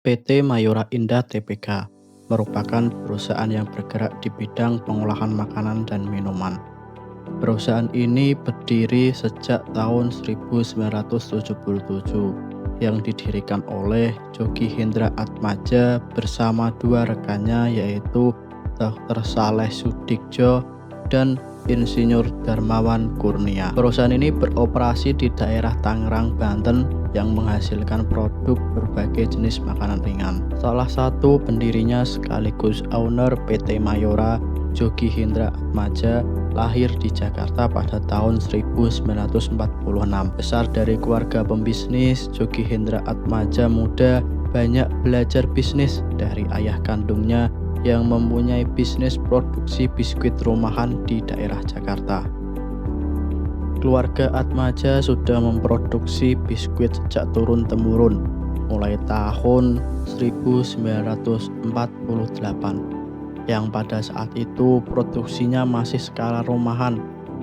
PT Mayora Indah Tbk merupakan perusahaan yang bergerak di bidang pengolahan makanan dan minuman. Perusahaan ini berdiri sejak tahun 1977 yang didirikan oleh Jogi Hendra Atmaja bersama dua rekannya yaitu Dr. Saleh Sudikjo dan Insinyur Darmawan Kurnia. Perusahaan ini beroperasi di daerah Tangerang, Banten yang menghasilkan produk berbagai jenis makanan ringan. Salah satu pendirinya sekaligus owner PT Mayora, Jogi Hendra Atmaja, lahir di Jakarta pada tahun 1946. Besar dari keluarga pembisnis, Jogi Hendra Atmaja muda banyak belajar bisnis dari ayah kandungnya yang mempunyai bisnis produksi biskuit rumahan di daerah Jakarta. Keluarga Atmaja sudah memproduksi biskuit sejak turun-temurun mulai tahun 1948 yang pada saat itu produksinya masih skala rumahan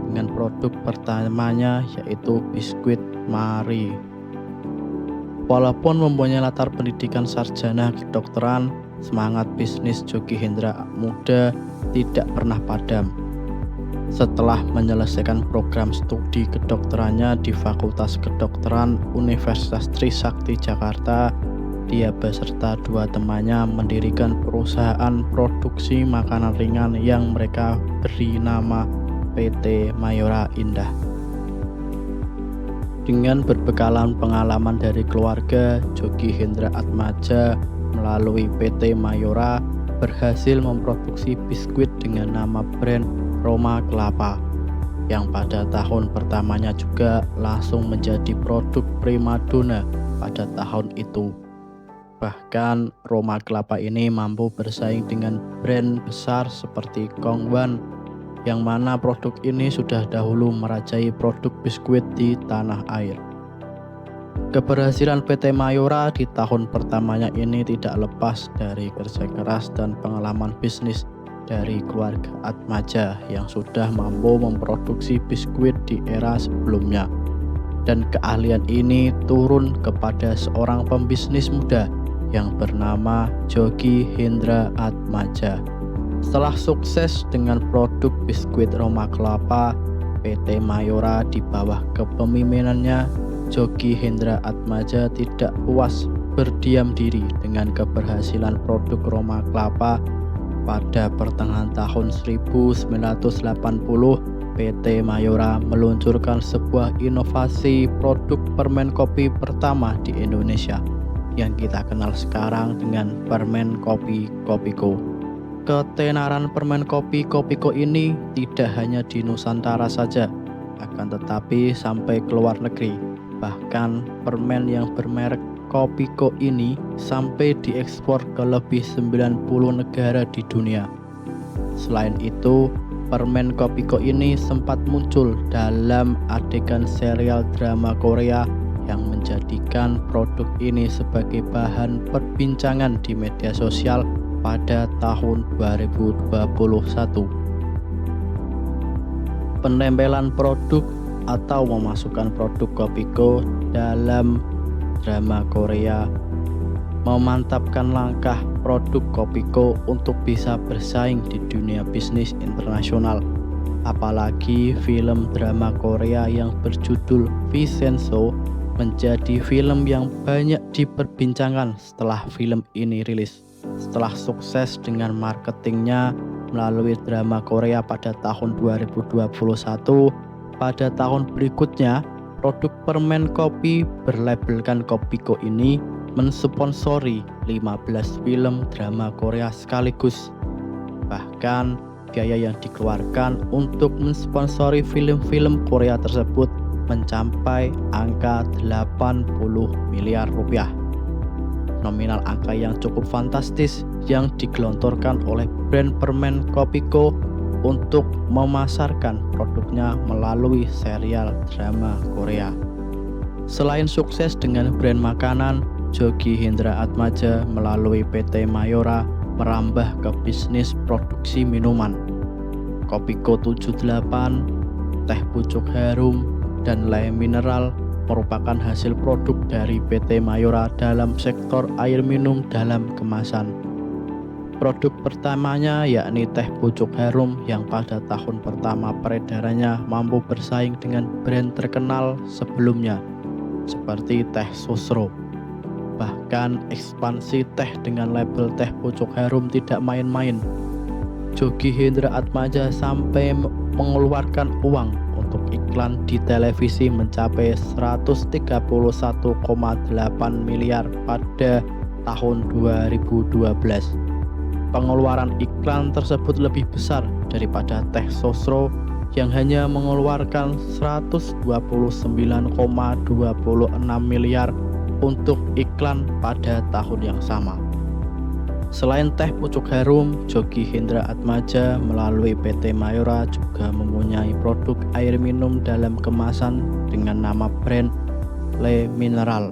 dengan produk pertamanya yaitu biskuit Marie. Walaupun mempunyai latar pendidikan sarjana kedokteran, semangat bisnis Jogi Hendra muda tidak pernah padam. Setelah menyelesaikan program studi kedokterannya di Fakultas Kedokteran Universitas Trisakti Jakarta, dia beserta dua temannya mendirikan perusahaan produksi makanan ringan yang mereka beri nama PT Mayora Indah. Dengan berbekalan pengalaman dari keluarga, Jogi Hendra Atmaja melalui PT Mayora berhasil memproduksi biskuit dengan nama brand Roma Kelapa yang pada tahun pertamanya juga langsung menjadi produk primadona pada tahun itu. Bahkan Roma Kelapa ini mampu bersaing dengan brand besar seperti Kongwan yang mana produk ini sudah dahulu merajai produk biskuit di tanah air. Keberhasilan PT Mayora di tahun pertamanya ini tidak lepas dari kerja keras dan pengalaman bisnis dari keluarga Atmaja yang sudah mampu memproduksi biskuit di era sebelumnya. Dan keahlian ini turun kepada seorang pembisnis muda yang bernama Jogi Hendra Atmaja. Setelah sukses dengan produk biskuit Roma Kelapa, PT Mayora di bawah kepemimpinannya Jogi Hendra Atmaja tidak puas berdiam diri dengan keberhasilan produk Roma Kelapa. Pada pertengahan tahun 1980, PT Mayora meluncurkan sebuah inovasi produk permen kopi pertama di Indonesia yang kita kenal sekarang dengan permen kopi Kopiko. Ketenaran permen kopi Kopiko ini tidak hanya di Nusantara saja, akan tetapi sampai ke luar negeri. Bahkan permen yang bermerek Kopiko ini sampai diekspor ke lebih 90 negara di dunia. Selain itu, permen Kopiko ini sempat muncul dalam adegan serial drama Korea yang menjadikan produk ini sebagai bahan perbincangan di media sosial pada tahun 2021. Penempelan produk atau memasukkan produk Kopiko dalam drama Korea memantapkan langkah produk Kopiko untuk bisa bersaing di dunia bisnis internasional. Apalagi film drama Korea yang berjudul Vincenzo menjadi film yang banyak diperbincangkan setelah film ini rilis. Setelah sukses dengan marketingnya melalui drama Korea pada tahun 2021, pada tahun berikutnya produk permen kopi berlabelkan Kopiko ini mensponsori 15 film drama Korea sekaligus. Bahkan biaya yang dikeluarkan untuk mensponsori film-film Korea tersebut mencapai angka 80 miliar rupiah. Nominal angka yang cukup fantastis yang digelontorkan oleh brand permen Kopiko untuk memasarkan produknya melalui serial drama Korea. Selain sukses dengan brand makanan, Jogi Hendra Atmaja melalui PT Mayora merambah ke bisnis produksi minuman. Kopiko 78, teh pucuk harum, dan lem mineral merupakan hasil produk dari PT Mayora dalam sektor air minum dalam kemasan. Produk pertamanya yakni teh pucuk harum yang pada tahun pertama peredarannya mampu bersaing dengan brand terkenal sebelumnya seperti teh Sosro. Bahkan ekspansi teh dengan label teh pucuk harum tidak main-main. Joggy Hendra Atmaja sampai mengeluarkan uang untuk iklan di televisi mencapai 131,8 miliar pada tahun 2012. Pengeluaran iklan tersebut lebih besar daripada teh Sosro yang hanya mengeluarkan 129,26 miliar untuk iklan pada tahun yang sama. Selain teh pucuk harum, Joggy Hendra Atmaja melalui PT Mayora juga mempunyai produk air minum dalam kemasan dengan nama brand Le Mineral.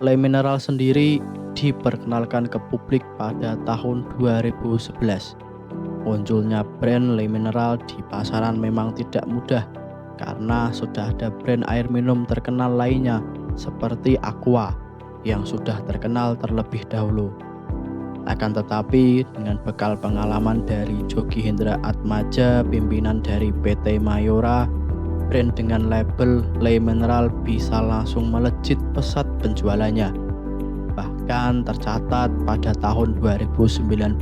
Le Mineral sendiri diperkenalkan ke publik pada tahun 2011. Munculnya brand Le Mineral di pasaran memang tidak mudah karena sudah ada brand air minum terkenal lainnya seperti Aqua yang sudah terkenal terlebih dahulu. Akan tetapi dengan bekal pengalaman dari Joggy Hendra Atmaja, pimpinan dari PT Mayora, brand dengan label Le Mineral bisa langsung melejit pesat penjualannya. Bahkan tercatat pada tahun 2019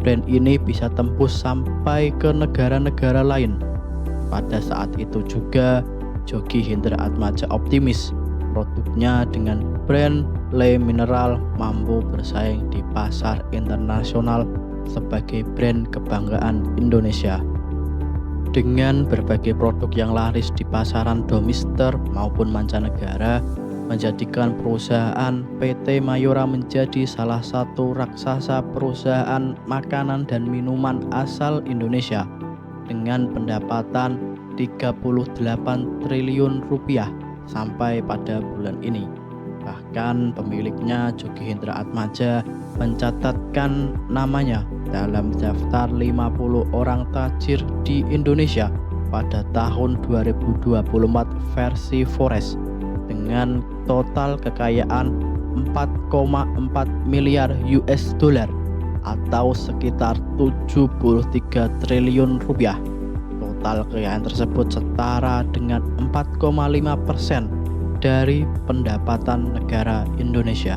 brand ini bisa tembus sampai ke negara-negara lain. Pada saat itu juga Joggy Hendra Atmaja optimis produknya dengan brand Le Mineral mampu bersaing di pasar internasional sebagai brand kebanggaan Indonesia. Dengan berbagai produk yang laris di pasaran domestik maupun mancanegara, menjadikan perusahaan PT Mayora menjadi salah satu raksasa perusahaan makanan dan minuman asal Indonesia dengan pendapatan 38 triliun rupiah sampai pada bulan ini. Bahkan pemiliknya Joggy Hendra Atmaja mencatatkan namanya dalam daftar 50 orang tajir di Indonesia pada tahun 2024 versi Forbes dengan total kekayaan 4,4 miliar US dollar atau sekitar 73 triliun rupiah. Total kekayaan tersebut setara dengan 4,5% dari pendapatan negara Indonesia.